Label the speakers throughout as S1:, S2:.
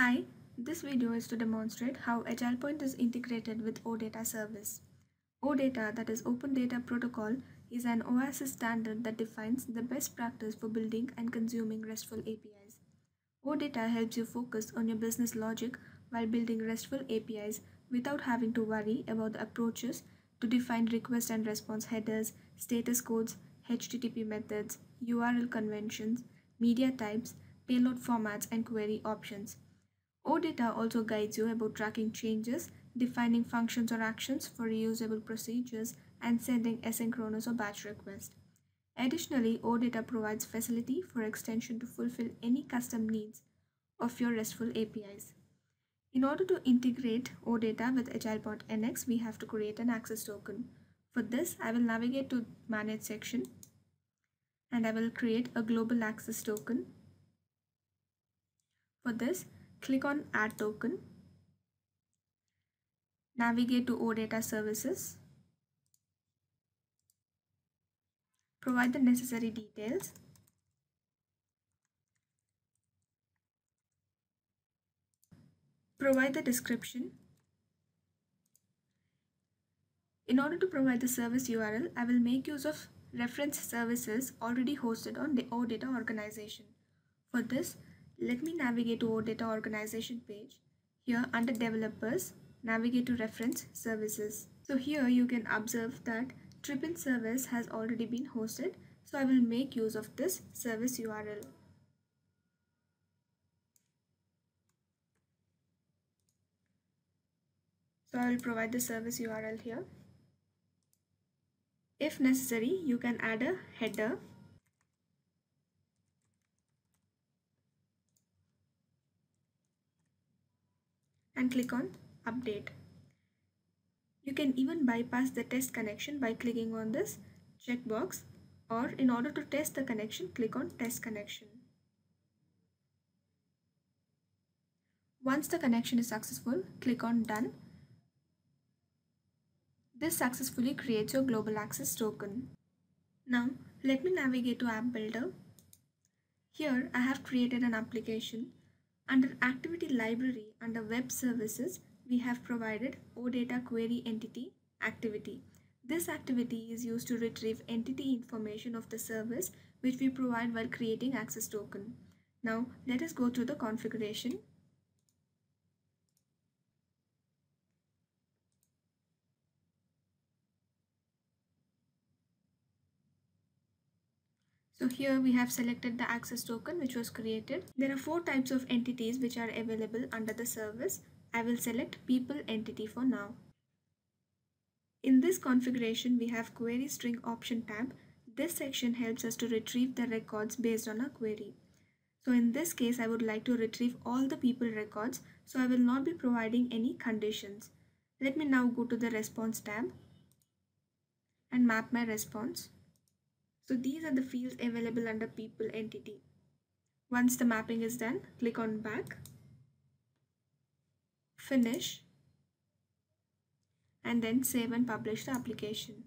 S1: Hi, this video is to demonstrate how AgilePoint is integrated with OData service. OData, that is Open Data Protocol, is an OASIS standard that defines the best practice for building and consuming RESTful APIs. OData helps you focus on your business logic while building RESTful APIs without having to worry about the approaches to define request and response headers, status codes, HTTP methods, URL conventions, media types, payload formats, and query options. OData also guides you about tracking changes, defining functions or actions for reusable procedures, and sending asynchronous or batch requests. Additionally, OData provides facility for extension to fulfill any custom needs of your RESTful APIs. In order to integrate OData with AgilePoint NX, we have to create an access token. For this, I will navigate to Manage section and I will create a global access token. For this, click on Add Token, navigate to OData Services, provide the necessary details, provide the description. In order to provide the service URL, I will make use of reference services already hosted on the OData organization. For this, let me navigate to OData organization page. Here under developers, navigate to reference services. So here you can observe that Trippin service has already been hosted. So I will make use of this service URL. So I will provide the service URL here. If necessary, you can add a header and click on Update. You can even bypass the test connection by clicking on this checkbox, or in order to test the connection, click on Test Connection. Once the connection is successful, click on Done. This successfully creates your global access token. Now, let me navigate to App Builder. Here, I have created an application. Under Activity Library, under Web Services, we have provided OData Query Entity Activity. This activity is used to retrieve entity information of the service which we provide while creating access token. Now, let us go to the configuration. So here we have selected the access token which was created. There are 4 types of entities which are available under the service. I will select people entity for now. In this configuration, we have query string option tab. This section helps us to retrieve the records based on a query. So in this case, I would like to retrieve all the people records, so I will not be providing any conditions. Let me now go to the response tab and map my response. So these are the fields available under people entity. Once the mapping is done, click on back, finish, and then save and publish the application.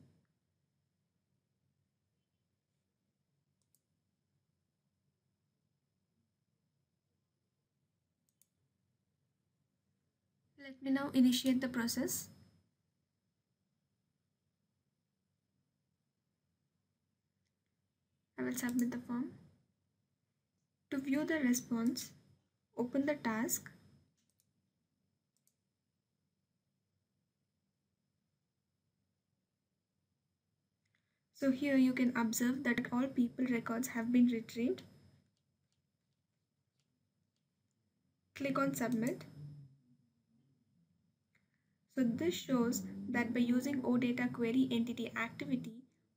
S1: Let me now initiate the process. I will submit the form. To view the response, open the task. So here you can observe that all people records have been retrieved. Click on submit. So this shows that by using OData Query Entity Activity,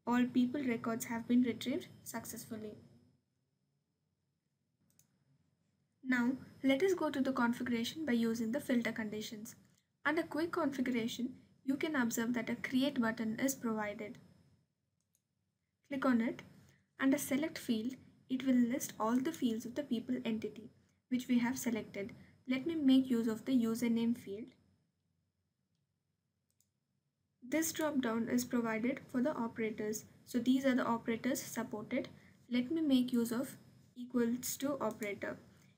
S1: all people records have been retrieved successfully. Now let us go to the configuration by using the filter conditions. Under quick configuration, you can observe that a create button is provided. Click on it. Under select field, it will list all the fields of the people entity which we have selected. Let me make use of the username field. This drop down is provided for the operators. So these are the operators supported. Let me make use of equals to operator.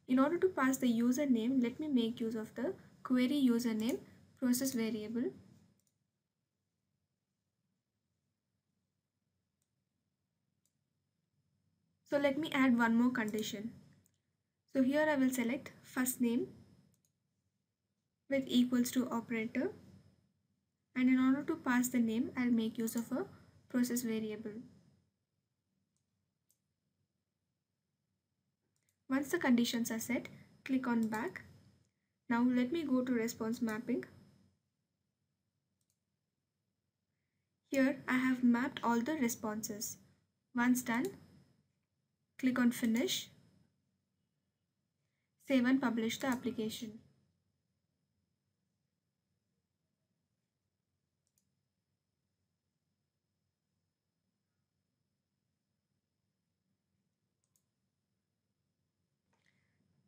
S1: In order to pass the username, let me make use of the query username process variable. So let me add one more condition. So here I will select first name with equals to operator, and in order to pass the name, I'll make use of a process variable. Once the conditions are set, click on back. Now let me go to response mapping. Here I have mapped all the responses. Once done, click on finish, save and publish the application.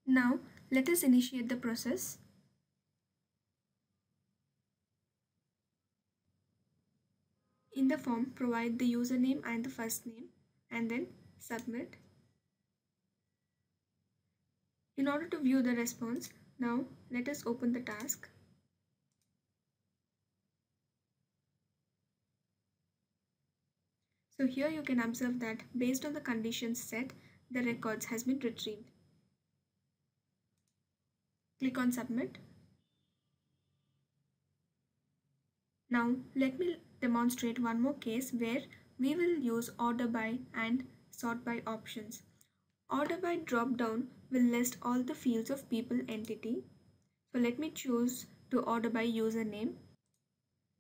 S1: Now let us initiate the process. In the form, provide the username and the first name and then submit. In order to view the response, now let us open the task. So here you can observe that based on the conditions set, the records has been retrieved. Click on submit. Now let me demonstrate one more case where we will use order by and sort by options. Order by drop down will list all the fields of people entity. So let me choose to order by username.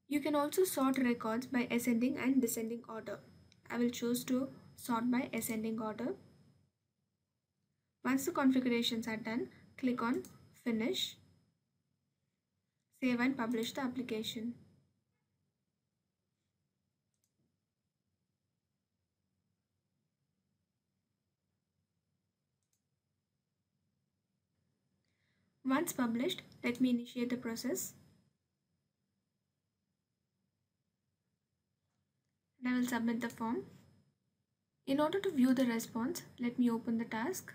S1: You can also sort records by ascending and descending order. I will choose to sort by ascending order. Once the configurations are done, click on finish, save and publish the application. Once published, let me initiate the process. And I will submit the form. In order to view the response, let me open the task.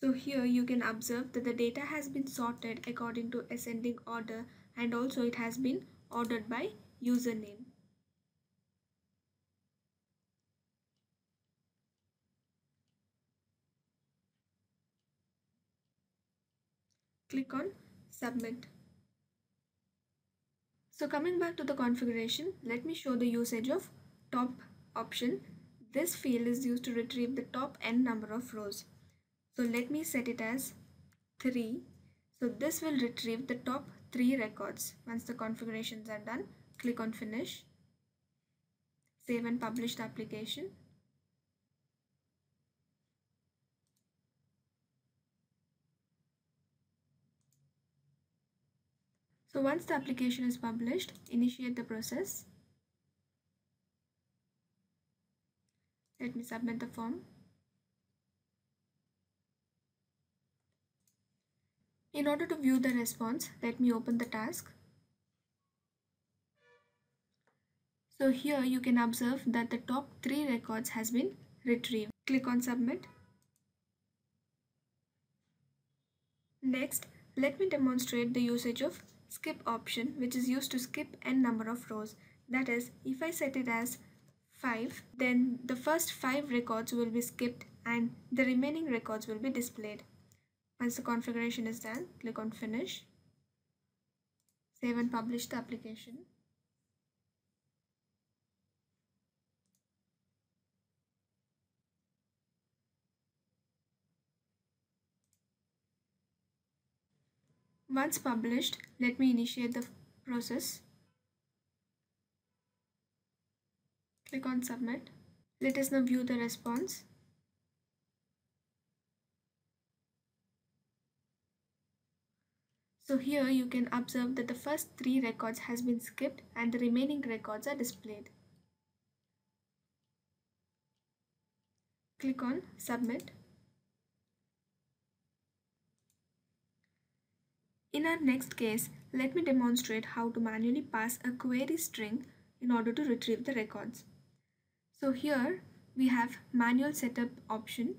S1: So here you can observe that the data has been sorted according to ascending order, and also it has been ordered by username. Click on submit. So coming back to the configuration, let me show the usage of top option. This field is used to retrieve the top n number of rows. So let me set it as 3. So this will retrieve the top 3 records. Once the configurations are done, click on finish, save and publish the application. So once the application is published, initiate the process. Let me submit the form. In order to view the response, let me open the task. So here you can observe that the top 3 records has been retrieved. Click on submit. Next, let me demonstrate the usage of skip option, which is used to skip n number of rows. That is, if I set it as 5, then the first 5 records will be skipped and the remaining records will be displayed. Once the configuration is done, click on finish, save and publish the application. Once published, let me initiate the process. Click on submit. Let us now view the response. So here you can observe that the first 3 records has been skipped and the remaining records are displayed. Click on submit. In our next case, let me demonstrate how to manually pass a query string in order to retrieve the records. So here we have manual setup option.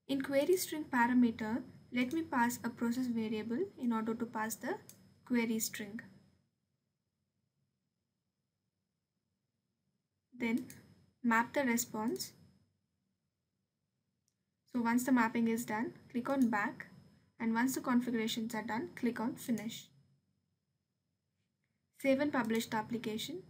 S1: In query string parameter, let me pass a process variable in order to pass the query string. Then map the response. So once the mapping is done, click on back, and once the configurations are done, click on finish. Save and publish the application.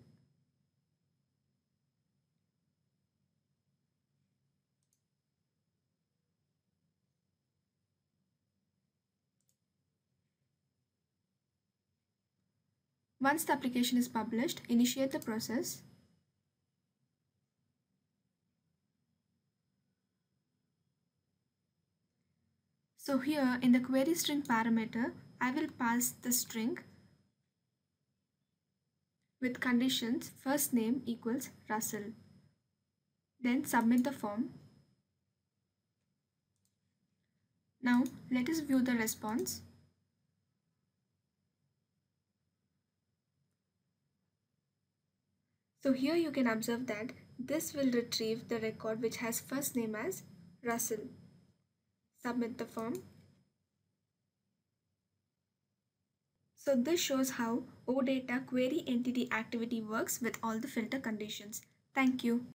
S1: Once the application is published, initiate the process. So here in the query string parameter, I will pass the string with conditions first name equals Russell. Then submit the form. Now let us view the response. So here you can observe that this will retrieve the record which has first name as Russell. Submit the form. So this shows how OData query entity activity works with all the filter conditions. Thank you.